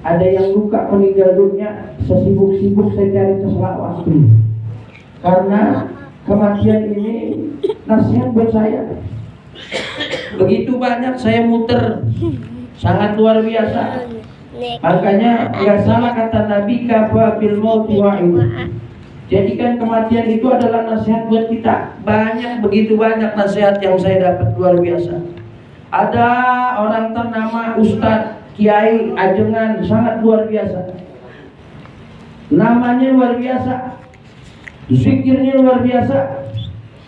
ada yang luka meninggal dunia, sesibuk-sibuk saya cari keselak waktu. Karena kematian ini nasihat buat saya. Begitu banyak saya muter, sangat luar biasa. Makanya nggak salah kata Nabi, kafa bil mauti wa'id. Jadikan kematian itu adalah nasihat buat kita. Begitu banyak nasihat yang saya dapat, luar biasa. Ada orang ternama Ustadz Kiai Ajengan, sangat luar biasa. Namanya luar biasa, zikirnya luar biasa,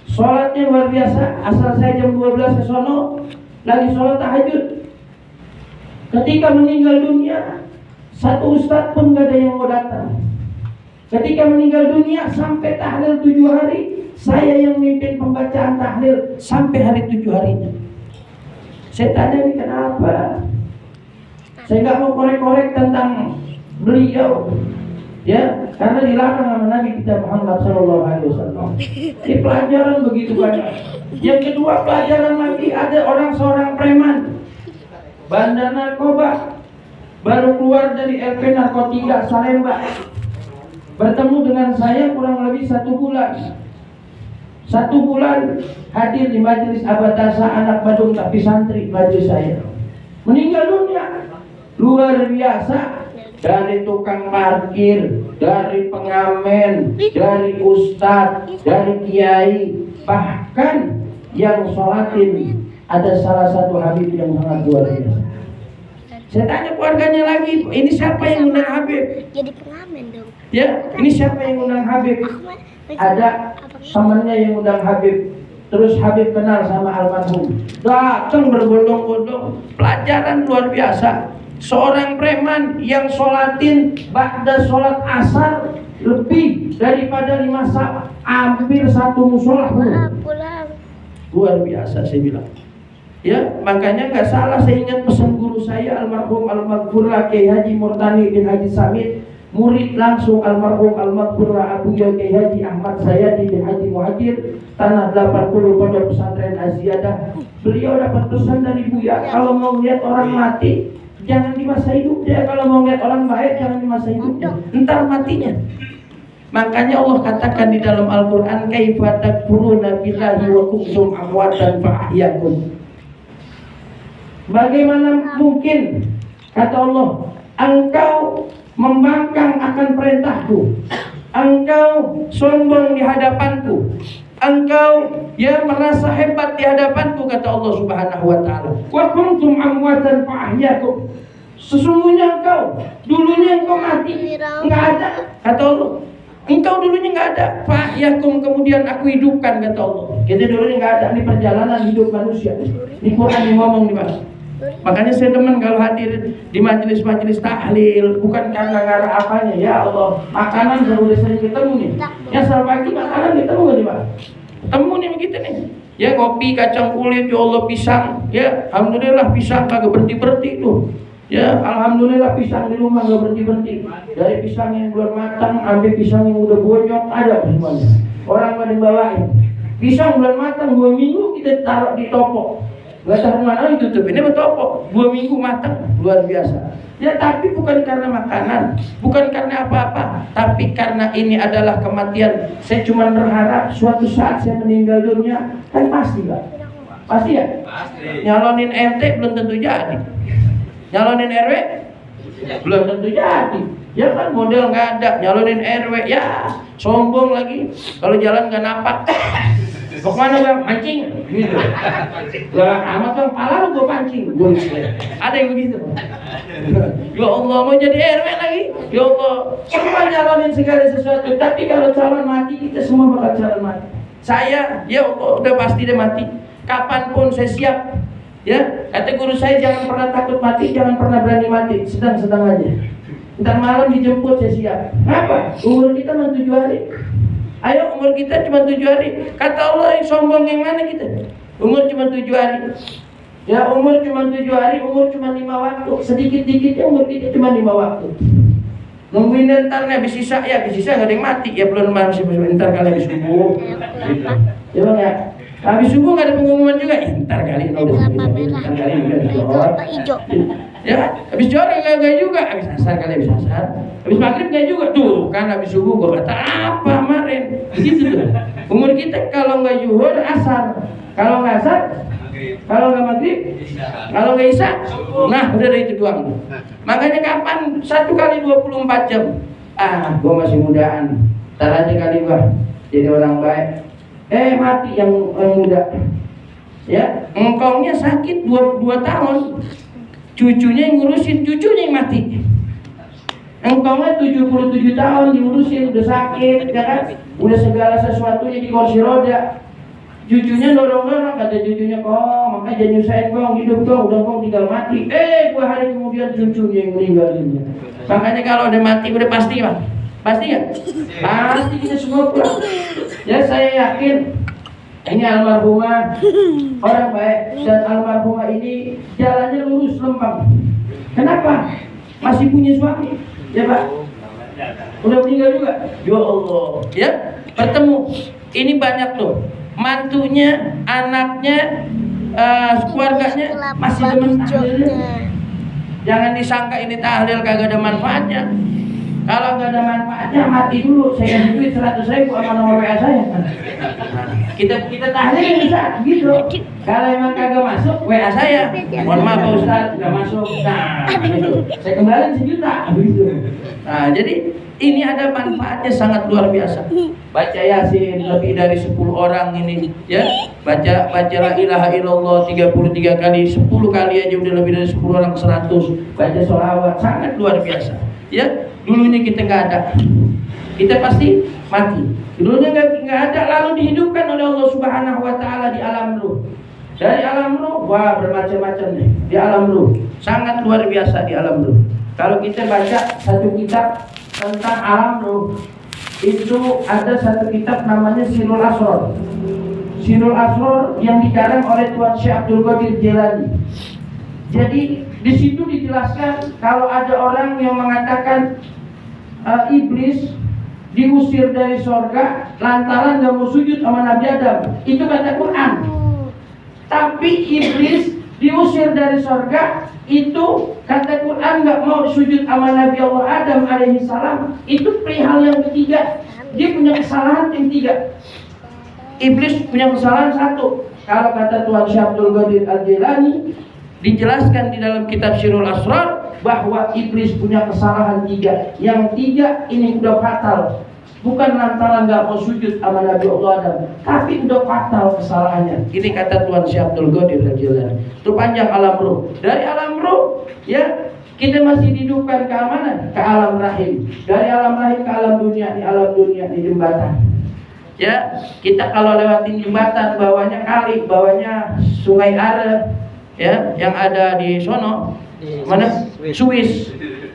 sholatnya luar biasa. Asal saya jam 12 ke sono lagi sholat tahajud. Ketika meninggal dunia, satu ustadz pun gak ada yang mau datang. Ketika meninggal dunia sampai tahlil 7 hari, saya yang mimpin pembacaan tahlil sampai hari 7 harinya. Saya tanya ini kenapa? Saya nggak mau korek-korek tentang beliau, ya, karena dilarang sama Nabi kita Muhammad SAW. Ini pelajaran begitu banyak. Yang kedua, pelajaran lagi, ada seorang preman, bandar narkoba, baru keluar dari LP Narkotika Salemba, bertemu dengan saya kurang lebih 1 bulan. 1 bulan hadir di majelis Abatasa anak Badung tapi santri majelis saya. Meninggal dunia. Luar biasa. Dari tukang parkir, dari pengamen, dari ustadz, dari kiai, bahkan yang sholatin ada salah satu Habib yang sangat luar biasa. Saya tanya keluarganya lagi, ini siapa yang undang Habib? Jadi pengamen dong. Ya, ini siapa yang undang Habib? Ada temannya yang undang Habib. Terus Habib kenal sama almarhum, datang berbondong-bondong. Pelajaran luar biasa. Seorang preman yang sholatin ba'da sholat asar lebih daripada 5 saat, hampir 1 musola. Luar biasa saya bilang. Ya, makanya nggak salah saya ingat pesan guru saya almarhum al-maghfurlah Kiai Haji Murtani bin Haji Samit, murid langsung almarhum al-maghfurlah Abu Kiai Haji Ahmad Sayadi bin Haji Muhajir, tanah 80 Pondok Pesantren Aziyadah. Beliau dapat pesan dari Buya, kalau mau lihat orang mati jangan di masa hidupnya, kalau mau lihat orang baik jangan di masa hidupnya, entar matinya. Makanya Allah katakan di dalam Al-Quran, kaifa takfuruna billahi wa kuntum amwatan fa ahyakum. Bagaimana mungkin, kata Allah, engkau membangkang akan perintahku, engkau sombong di hadapanku, engkau merasa hebat di hadapanku, kata Allah Subhanahu wa ta'ala. Wa kuntum amwatan fa ahyakum. Sesungguhnya engkau dulunya engkau mati, enggak ada, kata Allah. Engkau dulunya enggak ada, fa ahyakum, kemudian aku hidupkan, kata Allah. Kita dulunya enggak ada, ini perjalanan hidup manusia. Ini Quran yang ngomong di mana? Makanya saya demen kalau hadir di majelis-majelis tahlil, bukan karena ngarah apanya, ya Allah, makanan udah sering ketemu nih. Ya selalu pagi makanan ketemu gak nih Pak? Ketemu nih begitu nih. Ya kopi, kacang kulit, ya Allah pisang. Ya alhamdulillah pisang kagak berhenti-berhenti tuh. Ya alhamdulillah pisang di rumah gak berhenti-berhenti. Dari pisang yang belum matang sampai pisang yang udah bonyok ada semuanya. Orang pada bawain. Pisang belum matang 2 minggu kita taruh di toko. Gak tahu mana ditutup, ini bertopok 2 minggu matang, luar biasa. Ya tapi bukan karena makanan, bukan karena apa-apa, tapi karena ini adalah kematian. Saya cuma berharap suatu saat saya meninggal dunia, kan pasti gak? Pasti ya? Pasti. Nyalonin RT belum tentu jadi, nyalonin RW belum tentu jadi. Ya kan model nggak ada, nyalonin RW ya sombong lagi, kalau jalan nggak napak. Kemana bang? Pancing gitu. Lah amat bang, pala lu gua pancing. Ada yang begitu. Ya Allah, mau jadi RW lagi. Ya Allah, semua nyalonin segala sesuatu. Tapi kalau calon mati, kita semua bakal calon mati. Saya, ya Allah, udah pasti dia mati. Kapanpun saya siap. Ya, kata guru saya, jangan pernah takut mati, jangan pernah berani mati. Sedang-sedang aja. Ntar malam dijemput saya siap. Kenapa? Umur kita cuma 7 hari. Ayo umur kita cuma 7 hari. Kata Allah yang sombong yang mana kita? Umur cuma 7 hari. Ya umur cuma 7 hari, umur cuma 5 waktu. Sedikit-dikitnya umur kita cuma 5 waktu. Nungguin ntar nih habis sisa, ya habis sisa gak ada yang mati. Ya belum masih ntar kali habis subuh gitu. Ya bang ya, habis subuh gak ada pengumuman juga. Ntar kali udah ntar kali udah Ya kan? Habis zuhur enggak juga, habis asar kali habis asar. Habis maghrib enggak juga. Tuh, kan habis subuh gua kata apa kemarin. Gitu tuh. Umur kita kalau enggak zuhur asar. Kalau enggak asar, kalau enggak maghrib, kalau enggak isya. Nah, udah dari itu doang. Makanya kapan 1 kali 24 jam. Gua masih mudaan. Entar aja kali gua jadi orang baik. Mati yang muda. Ya, engkongnya sakit 22 tahun. Cucunya yang ngurusin, cucunya yang mati. Engkongnya 77 tahun diurusin, udah sakit, ya kan? Udah segala sesuatunya di kursi roda. Cucunya dorong-dorong, kata cucunya, kong, makanya jangan nyusahin kong, hidup kong, udah kong tinggal mati. 2 hari kemudian cucunya yang meninggalinnya. Makanya kalau udah mati, udah pasti Pak. Pasti nggak? Pasti kita semua pulang. Ya saya yakin ini almarhumah orang baik, dan almarhumah ini jalannya lurus lempang. Kenapa? Masih punya suami, ya Pak? Udah meninggal juga. Ya Allah, ya bertemu. Ini banyak tuh, mantunya, anaknya, keluarganya masih demen tahlil. Jangan disangka ini tahlil kagak ada manfaatnya. Kalau nggak ada manfaatnya mati dulu. Saya kasih duit 100.000 sama nomor WA saya. Kita tahlil bisa gitu. Kalau emang kagak masuk WA saya. Mohon maaf Pak Ustaz, nggak masuk. Nah, gitu. Saya kembaliin 1 juta. Gitu. Nah, jadi ini ada manfaatnya sangat luar biasa. Baca Yasin lebih dari 10 orang ini, ya. Baca la ilaha illallah 33 kali, 10 kali aja udah lebih dari 10 orang 100. Baca sholawat sangat luar biasa. Ya, dulunya kita nggak ada, kita pasti mati. Dulunya nggak ada, lalu dihidupkan oleh Allah Subhanahu Wa Taala di alam ruh. Dari alam ruh, wah bermacam-macam nih. Di alam ruh, sangat luar biasa di alam ruh. Kalau kita baca satu kitab tentang alam ruh, itu ada satu kitab namanya Sirul Asrar. Sirul Asrar yang dikarang oleh Tuan Syekh Abdul Qadir Jailani. Jadi di situ dijelaskan kalau ada orang yang mengatakan iblis diusir dari sorga lantaran gak mau sujud sama Nabi Adam, itu kata Quran. Tapi iblis diusir dari sorga, itu kata Quran gak mau sujud sama Nabi Allah Adam alaihi salam. Itu perihal yang ketiga. Dia punya kesalahan yang 3. Iblis punya kesalahan 1. Kalau kata Tuan Syekh Abdul Qadir Al-Jailani, dijelaskan di dalam kitab Sirul Asrar bahwa iblis punya kesalahan 3. Yang 3 ini udah fatal. Bukan lantaran nggak mau sujud sama Nabi Allah Adam, tapi udah fatal kesalahannya. Ini kata Tuan Syekh Abdul Qadir Al-Jailani. Itu panjang alam ruh. Dari alam ruh, ya kita masih dihidupkan ke mana? Ke alam rahim. Dari alam rahim ke alam dunia. Di alam dunia di jembatan. Ya, kita kalau lewatin jembatan, bawahnya kali, bawahnya sungai Are. Ya, yang ada di sono mana? Swiss.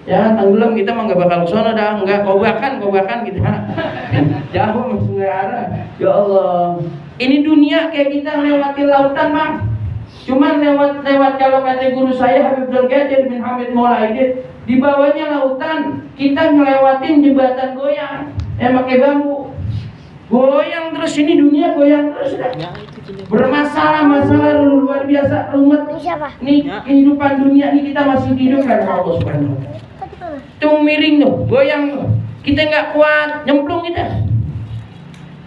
Ya, tenggelam kita mah nggak bakal ke sono dah, nggak kobakan kita. Jauh sungai Are. Ya Allah. Ini dunia kayak kita melewati lautan, Bang. Cuman lewat kalau kata guru saya Habib Abdul Qadir bin Hamid Maula Aidit, di bawahnya lautan, kita ngelewatin jembatan goyang yang pakai bambu. Goyang terus, ini dunia goyang terus dah. Masalah luar biasa, rumit. Nih kehidupan dunia ini kita masih dihidupkan oleh Allah Subhanahu wa Ta'ala. Tuh miring tuh, goyang tuh. Kita nggak kuat, nyemplung kita.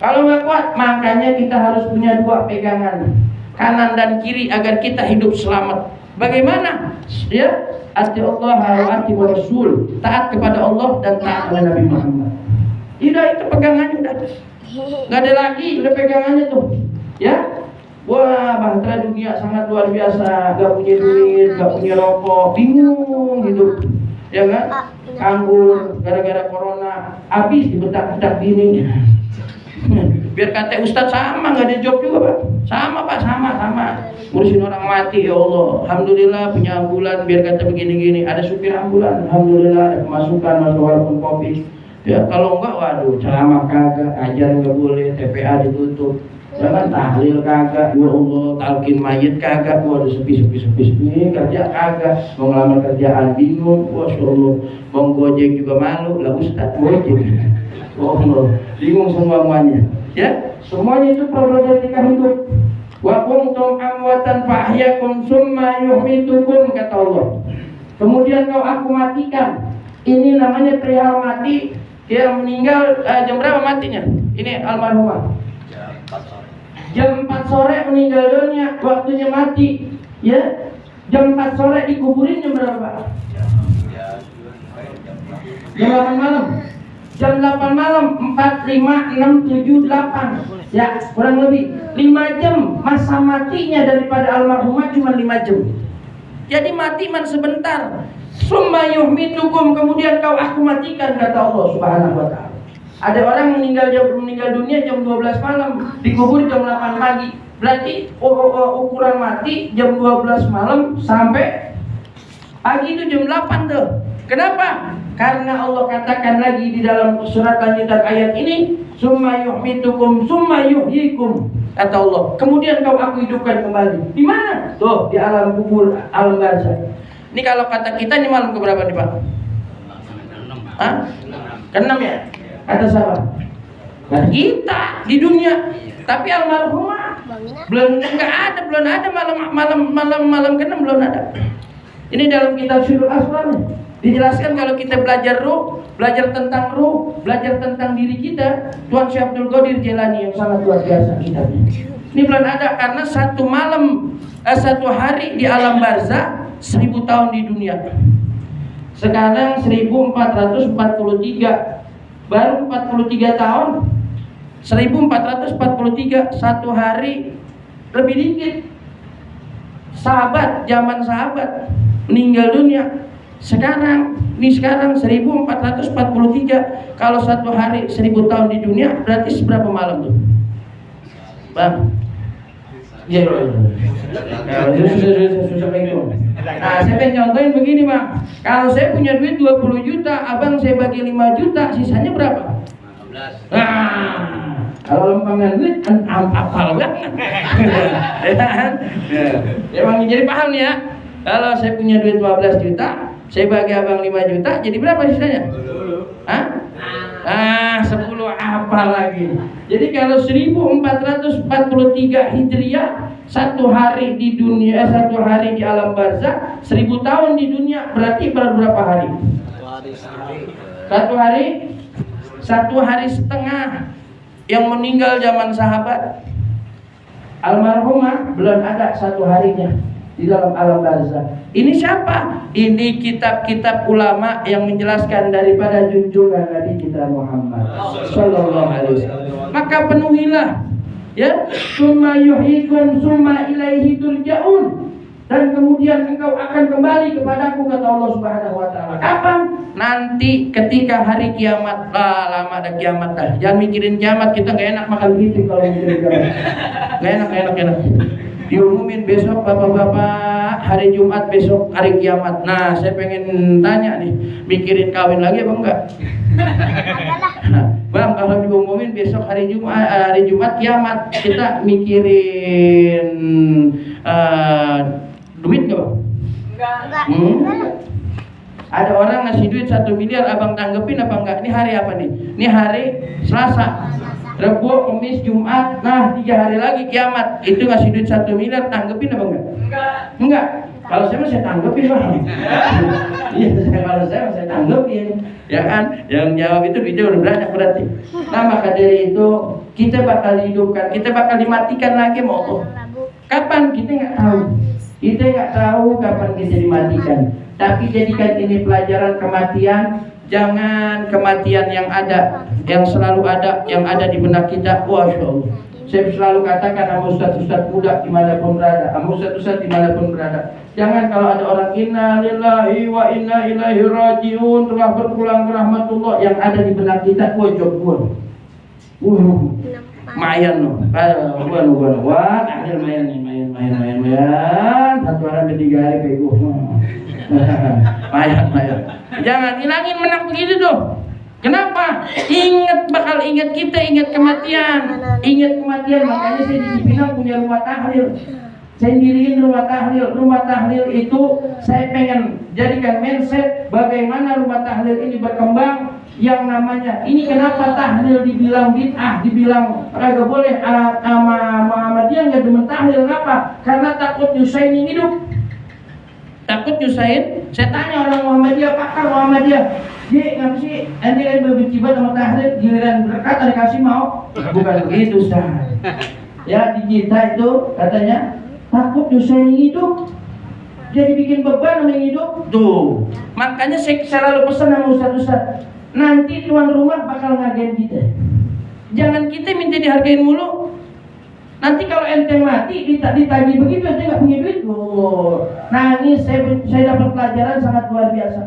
Kalau nggak kuat, makanya kita harus punya 2 pegangan, kanan dan kiri, agar kita hidup selamat. Bagaimana? Ya, ati Allah wa ati Rasul, taat kepada Allah dan taat kepada Nabi Muhammad. Udah, itu pegangannya udah. Nggak ada lagi, udah pegangannya tuh. Ya, wah bahtera dunia sangat luar biasa. Gak punya duit, gak punya rokok, bingung gitu, ya kan? Anggur gara-gara corona, habis dibetak-betak bini. Biar kata Ustadz sama, nggak ada job juga Pak. Sama Pak, sama. Ngurusin orang mati, ya Allah. Alhamdulillah punya ambulan, biar kata begini-gini. Ada supir ambulan, alhamdulillah ada pemasukan walaupun kopi. Ya kalau enggak, waduh, ceramah kagak, ajar nggak boleh, TPA ditutup. Jangan tahlil kagak, ya Allah, talqin mayit kagak, waduh sepi, kerja kagak, mau ngelamar kerjaan bingung, masya Allah, mau gojek juga malu, lah Ustadz gojek, oh Allah, bingung semuanya, ya, semuanya itu problematika hidup. Wa kuntum amwatan fa ahyakum summa yuhmitukum, kata Allah. kemudian kau aku matikan. Ini namanya perihal mati. Dia meninggal jam berapa matinya? Ini almarhumah jam 4 sore meninggal dunia, waktunya mati. Ya, jam 4 sore dikuburin jam berapa? Jam 8 malam. Jam 8 malam, 4, 5, 6, 7, 8. Ya, kurang lebih 5 jam. Masa matinya daripada almarhumah cuma 5 jam. Jadi mati man sebentar. Summa yuhmitukum, kemudian kau aku matikan, kata Allah Subhanahu wa taala. Ada orang meninggal dunia jam 12 malam, dikubur jam 8 pagi. Berarti ukuran mati jam 12 malam sampai pagi itu jam 8 tuh. Kenapa? Karena Allah katakan lagi di dalam surat lanjutan ayat ini, summa yuhmitukum summa yuhyikum, kata Allah. Kemudian kau aku hidupkan kembali. Di mana? Tuh, di alam kubur, alam barzakh. Ini kalau kata kita ini malam keberapa nih Pak? Hah? Ke-6 ya? Kata siapa? Kata kita di dunia. Tapi almarhumah belum ada malam ke-6 belum ada. Ini dalam kitab Sirrul Asrar dijelaskan kalau kita belajar ruh, belajar tentang ruh, belajar tentang diri kita. Tuan Syekh Abdul Qadir Jailani yang sangat luar biasa kitabnya. Ini belum ada karena satu hari di alam barzakh 1000 tahun di dunia. Sekarang 1443, baru 43 tahun. 1443, satu hari lebih dikit. Zaman sahabat meninggal dunia. Sekarang 1443. Kalau satu hari 1000 tahun di dunia, berarti seberapa malam tuh? Bang? Ya, susah begitu. Nah, saya pengen contohin begini, Bang. Kalau saya punya duit 20 juta, abang saya bagi 5 juta, sisanya berapa? 15. Nah, kalau lempangan duit kan apal banget. Ya kan? Emang jadi paham nih ya. Kalau saya punya duit 15 juta, saya bagi abang 5 juta, jadi berapa sisanya? 10. Hah? 10 apa lagi? Jadi kalau 1443 Hijriah, satu hari di dunia, satu hari di alam barzakh, 1000 tahun di dunia, berarti berapa hari? Satu hari setengah. Yang meninggal zaman sahabat, almarhumah belum ada satu harinya di dalam alam barzakh. Ini siapa? Ini kitab-kitab ulama yang menjelaskan daripada junjungan Nabi kita Muhammad sallallahu alaihi wasallam. Maka penuhilah ya, summa yuhyikum summa ilaihi turja'un, dan kemudian engkau akan kembali kepadaku, kata Allah Subhanahu wa taala. Kapan? Nanti ketika hari kiamat. Lama ada kiamat dah. Jangan mikirin kiamat, kita enggak enak makan gitu kalau mikirin kiamat. Enggak enak. Diumumin besok bapak-bapak, hari Jumat besok hari kiamat. Nah, saya pengen tanya nih, mikirin kawin lagi apa enggak? Bang, kalau diumumin besok hari Jumat kiamat, kita mikirin duit nggak Bang? Enggak. Ada orang ngasih duit 1 miliar, abang tanggepin apa enggak? Ini hari apa nih? Ini hari Selasa, Rabu, Kamis, Jumat. Nah, 3 hari lagi kiamat. Itu ngasih duit 1 miliar, tanggepin apa enggak? Enggak. Kalau saya tanggepin Bang. Iya, kalau saya tanggepin. Ya kan? Yang jawab itu duitnya udah banyak berarti. Nah, maka dari itu kita bakal dihidupkan, kita bakal dimatikan lagi mau Allah. Kapan? Kita nggak tahu. Kita nggak tahu kapan kita dimatikan. Tapi jadikan ini pelajaran kematian. Jangan kematian yang ada, yang selalu ada, yang ada di benak kita. Masya Allah. Saya selalu katakan sama ustaz-ustaz muda dimanapun berada, sama ustaz-ustaz dimanapun berada. Jangan kalau ada orang inna lillahi wa inna ilaihi rajiun telah berpulang ke rahmatullah, yang ada di benak kita wajib mayan no. Wah, ada mayan. Satu orang ketiga hari kayak gue. Mayan. Jangan hilangin menak begitu tuh. Kenapa? Bakal ingat kita, ingat kematian. Makanya saya di Cipinang punya rumah tahlil. Saya diriin rumah tahlil. Rumah tahlil itu saya pengen jadikan mindset bagaimana rumah tahlil ini berkembang. Yang namanya ini kenapa tahlil dibilang bid'ah, dibilang kagak boleh, sama Muhammadiyah nggak demen tahlil. Kenapa? Karena takut nyusahin yang hidup. takut nyusahin. Saya tanya orang Muhammadiyah, pakar Muhammadiyah, "Ji, ngapa sih ente kan berbenci banget sama tahlil, giliran berkat ada kasih mau?" Bukan begitu, Ustaz. Ya, di kita itu katanya takut nyusahin hidup, jadi bikin beban sama hidup. Tuh, makanya saya selalu pesan sama Ustaz, nanti tuan rumah bakal ngargain kita. Jangan kita minta dihargain mulu. Nanti kalau ente mati ditagih begitu, ente nggak punya duit. Oh, nangis. Saya dapat pelajaran sangat luar biasa.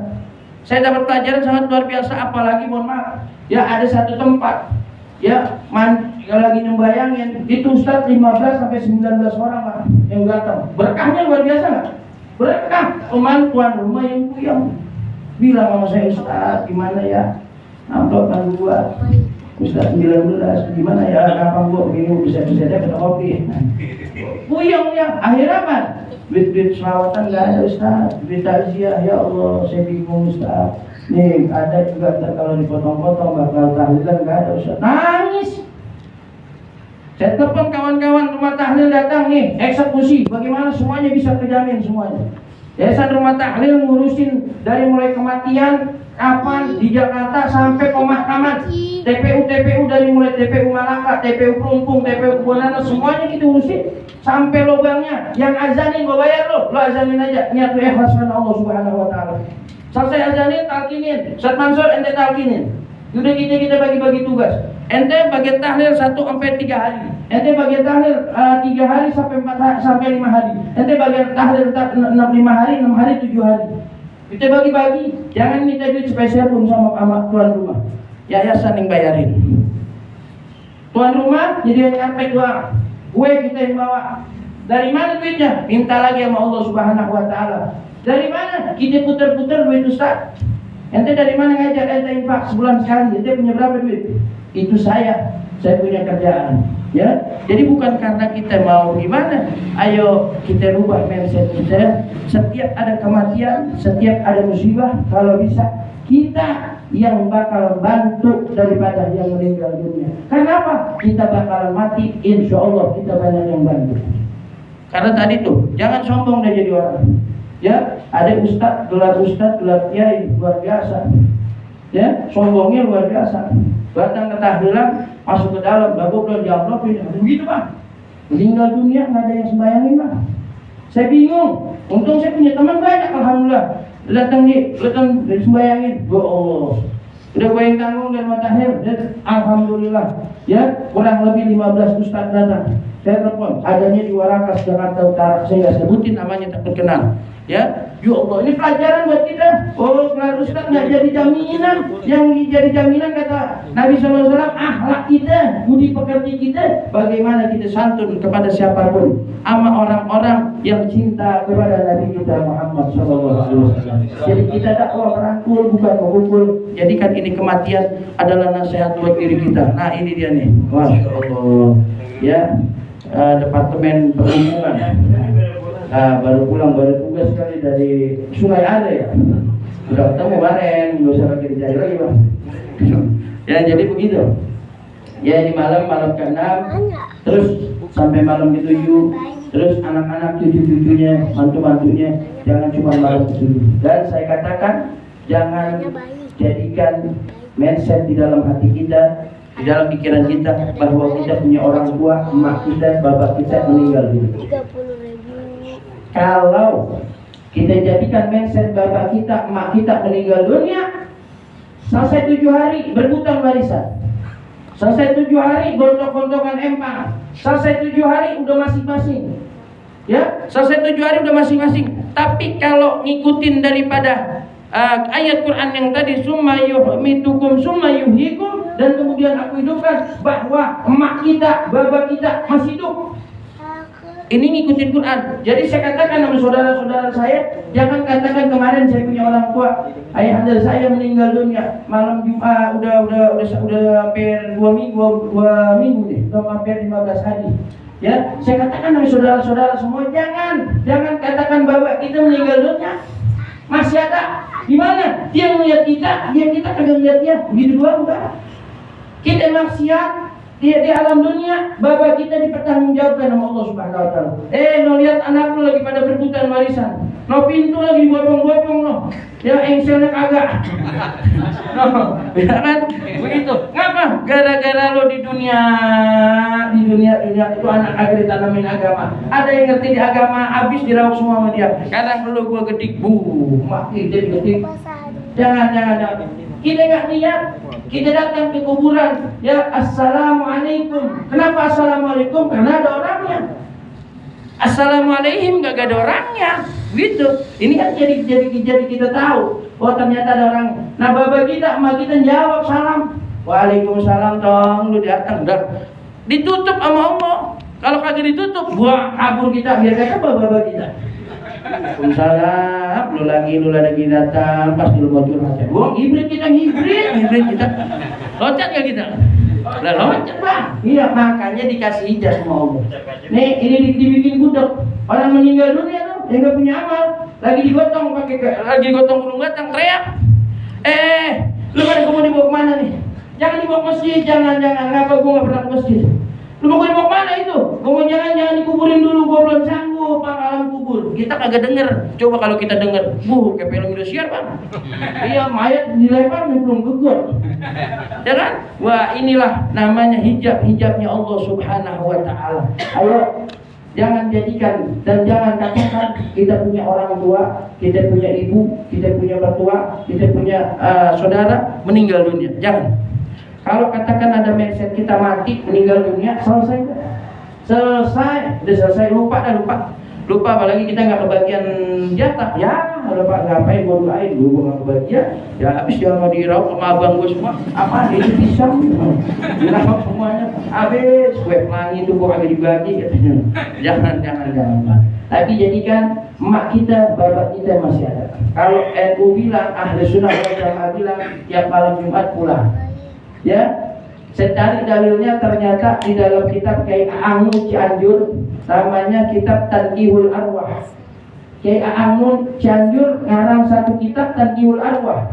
Saya dapat pelajaran sangat luar biasa. Apalagi mohon maaf, ya ada satu tempat, ya kalau lagi nembayangin itu Ustaz 15 sampai 19 orang Pak yang datang. Berkahnya luar biasa nggak? Berkah. Cuman tuan rumah yang bilang sama saya, "Ustaz, gimana ya? Amplopan gua Ustaz 19, gimana ya? Kapan gua begini bisa dapat kopi?" Puyeng ya. Akhirnya apa? Duit selawatan nggak ada Ustaz. Duit takziah, ya Allah, saya bingung Ustaz. Nih ada juga kalau dipotong-potong bakal tahlilan nggak ada Ustaz. Nangis. Saya telepon kawan-kawan rumah tahlil datang nih, eksekusi. Bagaimana semuanya bisa terjamin semuanya. Yayasan Rumah Tahlil ngurusin dari mulai kematian, kapan di Jakarta sampai pemakaman, TPU dari mulai TPU Malaka, TPU Pelumpung, TPU Kebonana, semuanya kita urusin sampai lubangnya. Yang azanin gue bayar lo azanin aja, niat lo ikhlas karena Allah Subhanahu Wa Taala. Selesai azanin, talkinin. Ustaz Mansur ente talkinin. Udah kita bagi-bagi tugas. Ente bagian tahlil 1 sampai 3 hari. Ente bagian tahlil 3 hari sampai 4 hari, sampai 5 hari. Ente bagian tahlil 5 hari, 6 hari, 7 hari. Kita bagi-bagi. Jangan minta duit spesial pun sama tuan rumah. Yayasan yang bayarin. Tuan rumah jadi yang nyampe doang. Gue kita yang bawa. Dari mana duitnya? Minta lagi sama Allah Subhanahu Wa Taala. Dari mana? Kita putar-putar duit Ustaz. Ente dari mana ngajar? Ente infak sebulan sekali. Ente punya berapa duit? Itu saya punya kerjaan. Ya, jadi bukan karena kita mau gimana. Ayo kita rubah mindset kita. Setiap ada kematian, setiap ada musibah, kalau bisa kita yang bakal bantu daripada yang meninggal dunia. Kenapa? Kita bakalan mati, insya Allah kita banyak yang bantu. Karena tadi tuh, jangan sombong dan jadi orang. Ya, ada gelar kiai luar biasa. Ya, sombongnya luar biasa. Datang ke tahlilan, masuk ke dalam, babuk dan diamplopin. Begitu Pak. Meninggal dunia nggak ada yang sembayangin Pak. Saya bingung. Untung saya punya teman banyak, alhamdulillah. Datang sembayangin. Ya Allah. Udah gue yang tanggung dan matahir. Alhamdulillah. Ya, kurang lebih 15 ustaz datang. Saya telepon, adanya di Warakas, Jakarta Utara. Saya nggak sebutin namanya, takut kenal. Ya, ya Allah, ini pelajaran buat kita. Oh, kalau Ustaz nggak jadi jaminan, yang jadi jaminan kata Nabi SAW, akhlak kita, budi pekerti kita, bagaimana kita santun kepada siapapun, sama orang-orang yang cinta kepada Nabi kita Muhammad SAW. Jadi kita dakwah merangkul, bukan mengumpul. Jadikan ini kematian adalah nasihat buat diri kita. Nah ini dia nih, Masya Allah. Ya, Departemen Perhubungan. Baru pulang, baru tugas kali dari Sungai Ada ya. Udah ketemu kemarin, nggak usah lagi dicari lagi Bang. Ya jadi begitu. Ya di malam ke-6, terus sampai malam ke-7, terus anak-anak cucu-cucunya, mantu-mantunya, jangan cuma malam ke-7. Dan saya katakan jangan jadikan mindset di dalam hati kita, di dalam pikiran kita bahwa kita punya orang tua, emak kita, bapak kita meninggal dulu. Kalau kita jadikan mindset bapak kita, emak kita meninggal dunia, selesai 7 hari berhutang warisan, selesai 7 hari gontok-gontokan empang, selesai 7 hari udah masing-masing. Ya, selesai 7 hari udah masing-masing. Tapi kalau ngikutin daripada ayat Quran yang tadi, summa yuhmitukum summa yuhyikum, dan kemudian aku hidupkan, bahwa emak kita, bapak kita masih hidup. Ini ngikutin Quran. Jadi saya katakan sama saudara-saudara saya, jangan katakan kemarin saya punya orang tua, ayahanda saya meninggal dunia malam Jumat, udah hampir 2 minggu nih, udah hampir 15 hari. Ya, saya katakan sama saudara-saudara semua, jangan katakan bapak kita meninggal dunia. Masih ada. Gimana? Dia melihat kita, kita kagak melihat dia. Begitu doang enggak. Kita maksiat, dia di alam dunia, bapak kita dipertanggungjawabkan sama Allah Subhanahu Wa Taala. Lihat anak lu lagi pada berebutan warisan. No pintu lagi bopong-bopong no. Ya engselnya kagak. No, ya kan? Begitu. Ngapa? Gara-gara lo di dunia itu anak kagak ditanamin agama. Ada yang ngerti di agama, habis dirawat semua sama dia. Kadang dulu gua gedik, mati jadi gedik. Jangan. Kita nggak niat, kita datang ke kuburan, ya assalamualaikum. Kenapa assalamualaikum? Karena ada orangnya. Assalamualaikum gak ada orangnya, gitu. Ini kan jadi kita tahu, oh ternyata ada orang. Nah baba kita, emak kita jawab salam, waalaikumsalam dong, lu datang dah. Ditutup sama Allah. Kalau kagak ditutup, gua kabur kita, biar kata baba kita. Waalaikumsalam, lu lagi datang, pas lu mau curhat. Gua hibrid kita. Loncat gak kita? Lah loncat bang. Iya makanya dikasih ijazah sama Allah. Nih ini dibikin gudeg. Orang meninggal dunia tuh yang gak punya amal, lagi digotong gunung batang teriak. Lu pada mau dibawa kemana nih? Jangan dibawa ke masjid, jangan. Kenapa gua gak pernah ke masjid? Lu mau dibawa kemana itu? Gua mau jangan dikuburin dulu, gua belum sanggup alam kubur. Kita kagak denger. Coba kalau kita denger, kayak film Indosiar bang. Iya mayat dilempar belum gugur. Ya kan? Wah inilah namanya hijabnya Allah Subhanahu Wa Taala. Ayo jangan jadikan dan jangan katakan kita punya orang tua, kita punya ibu, kita punya mertua, kita punya saudara meninggal dunia. Jangan. Kalau katakan ada mindset kita mati meninggal dunia, selesai, udah selesai, lupa apalagi kita nggak kebagian jatah, ya lupa ngapain gua doain, gua nggak kebagian, ya habis jangan mau diraup sama abang gua semua, apa ini pisang, diraup semuanya, habis kue pelangi itu gua agak dibagi, katanya, jangan. Tapi jadikan emak kita, bapak kita masih ada. Kalau NU bilang, ahli sunnah wal jamaah bilang, tiap malam Jumat pulang. Ya, saya cari dalilnya ternyata di dalam kitab Kiai A'ang Nun Cianjur, namanya kitab Tanqihul Arwah. Kiai A'ang Nun Cianjur ngarang satu kitab Tanqihul Arwah.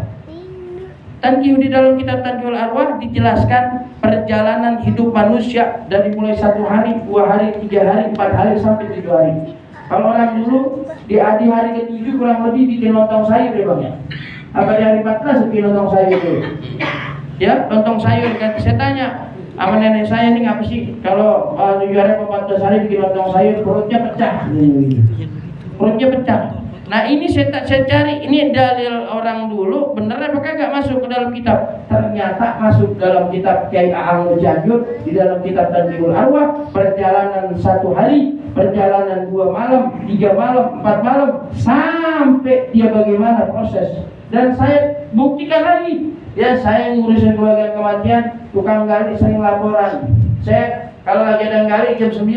Di dalam kitab Tanqihul Arwah dijelaskan perjalanan hidup manusia dari mulai 1 hari, 2 hari, 3 hari, 4 hari sampai 7 hari. Kalau orang dulu di hari ke-7 kurang lebih bikin lontong sayur ya bang ya. Apa di hari 14 bikin lontong sayur itu? Ya, lontong sayur. Saya tanya sama nenek saya, ini ngapa sih kalau 7 hari atau 14 hari bikin lontong sayur perutnya pecah. Nah ini saya cari, ini dalil orang dulu bener apa kagak masuk ke dalam kitab? Ternyata masuk dalam kitab Kiai A'ang Nun Cianjur, di dalam kitab Tanqihul Arwah. Perjalanan 1 hari, perjalanan 2 malam, 3 malam, 4 malam, sampai dia bagaimana proses. Dan saya buktikan lagi. Ya saya ngurusin keluarga kematian, tukang gali sering laporan. Saya kalau lagi ada gali jam 9,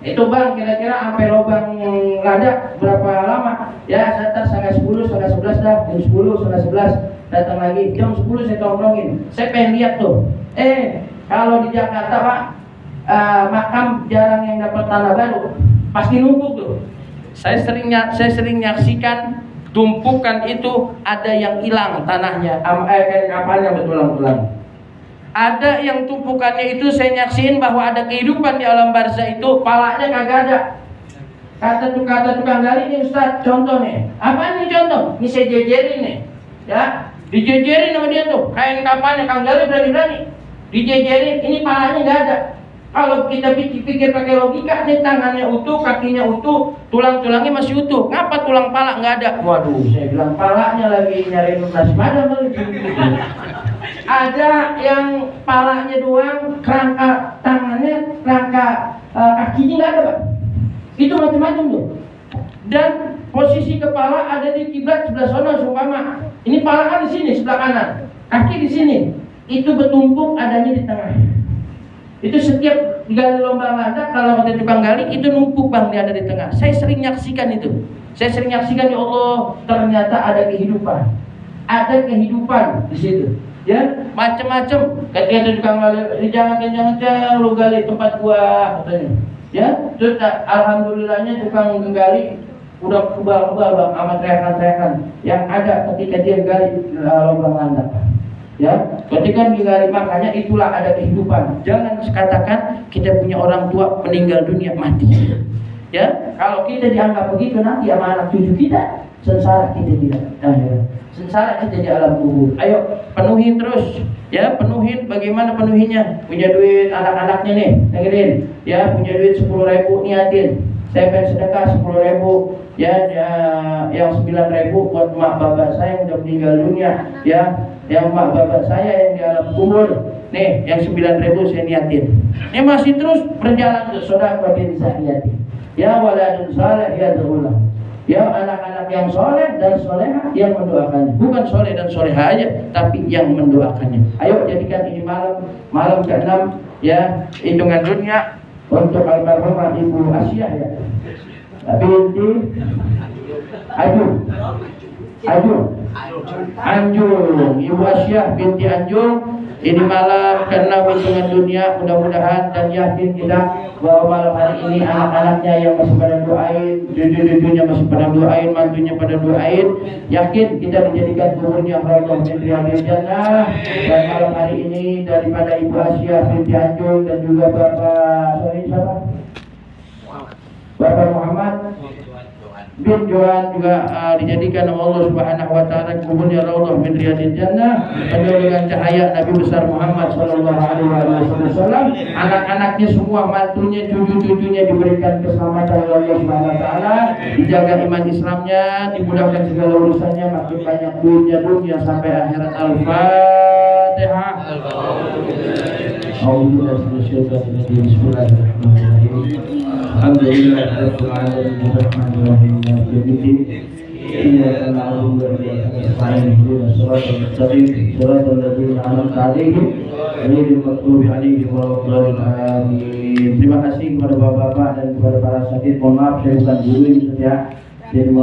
itu bang kira-kira sampai lubang lada berapa lama? Ya saya setengah 10, setengah 11 dah, jam 10, setengah 11 datang lagi, jam 10 saya tongkrongin. Saya pengen lihat tuh. Kalau di Jakarta pak, makam jarang yang dapat tanah baru, pasti numpuk tuh. Saya sering nyaksikan tumpukan itu ada yang hilang tanahnya, kayak kapalnya betulang-tulang. Ada yang tumpukannya itu saya nyaksiin bahwa ada kehidupan di alam barzah itu, palanya kagak ada. Kata tukang gali nih Ustaz, contoh nih. Apa nih contoh? Ini saya jejerin nih, ya, dijejerin sama dia tuh, kain kapalnya kang gali berani-berani, dijejerin, ini palanya nggak ada. Kalau kita pikir pakai logika, nih tangannya utuh, kakinya utuh, tulang-tulangnya masih utuh. Ngapa tulang pala nggak ada? Waduh, saya bilang palanya lagi nyari nasi padang kali. Ada yang palanya doang, kerangka tangannya, kerangka kakinya nggak ada, Pak. Itu macam-macam tuh. Dan posisi kepala ada di kiblat sebelah sana, seumpama. Ini pala kan di sini sebelah kanan, kaki di sini. Itu bertumpuk adanya di tengah. Itu setiap gali lubang lada, kalau ada tukang gali itu numpuk bang, dia ada di tengah. Saya sering nyaksikan itu. Saya sering nyaksikan, ya Allah, ternyata ada kehidupan. Ada kehidupan di situ. Ya, macam-macam. Ketika ada tukang gali, jangan lu gali tempat gua, katanya. Ya, terus alhamdulillahnya tukang gali udah kebal-kebal bang, amat teriakan-teriakan yang ada ketika dia gali lubang lada. Ya, ketika digali, makanya itulah ada kehidupan. Jangan katakan kita punya orang tua meninggal dunia mati. Ya, kalau kita dianggap begitu nanti sama anak cucu kita, sengsara kita tidak akhirat. Sengsara kita di alam kubur. Ayo penuhin terus, ya penuhin. Bagaimana penuhinya? Punya duit anak-anaknya nih, dengerin. Ya punya duit 10.000 niatin. Saya pengen sedekah 10.000, ya, yang 9.000 buat mak bapak saya yang udah meninggal dunia, ya, yang mak bapak saya yang di alam kubur. Nih, yang 9.000 saya niatin. Ini masih terus berjalan ke sedekah bin niatin. Ya waladun saleh ya dzullah. Ya anak-anak yang soleh dan soleha yang mendoakannya. Bukan soleh dan soleha aja, tapi yang mendoakannya. Ayo jadikan ini malam ke-6 ya hitungan dunia untuk almarhumah Ibu Asyah ya. Binti Anjung, Ibu Asyah binti Anjung. Ini malam karena hitungan dunia, mudah-mudahan dan yakin kita bahwa malam hari ini anak-anaknya yang masih pada doain, cucu-cucunya masih pada doain, mantunya pada doain, yakin kita dijadikan kuburnya Raudhah min Riyadhil Jannah. Dan malam hari ini daripada Ibu Asyah binti Anjung dan juga Bapak Muhammad bin Johan juga dijadikan oleh Allah Subhanahu wa taala kuburnya Raudhah min Riyadhil Jannah, penuh dengan cahaya Nabi besar Muhammad sallallahu alaihi wasallam. Anak-anaknya semua, mantunya, cucu-cucunya diberikan keselamatan oleh Allah Subhanahu wa taala, dijaga iman Islamnya, dimudahkan segala urusannya, makin banyak duitnya dunia sampai akhirat. Al-Fatihah. Bismillahirrahmanirrahim. Alhamdulillahirabbil alamin arrahmanirrahim maliki yaumiddin. Iyyaka na'budu wa iyyaka nasta'in ihdinas siratal mustaqim siratal ladzina an'amta 'alaihim ghairil maghdubi 'alaihim waladdallin. Terima kasih kepada bapak-bapak dan kepada para sakit. Mohon maaf saya bukan guru ini ya.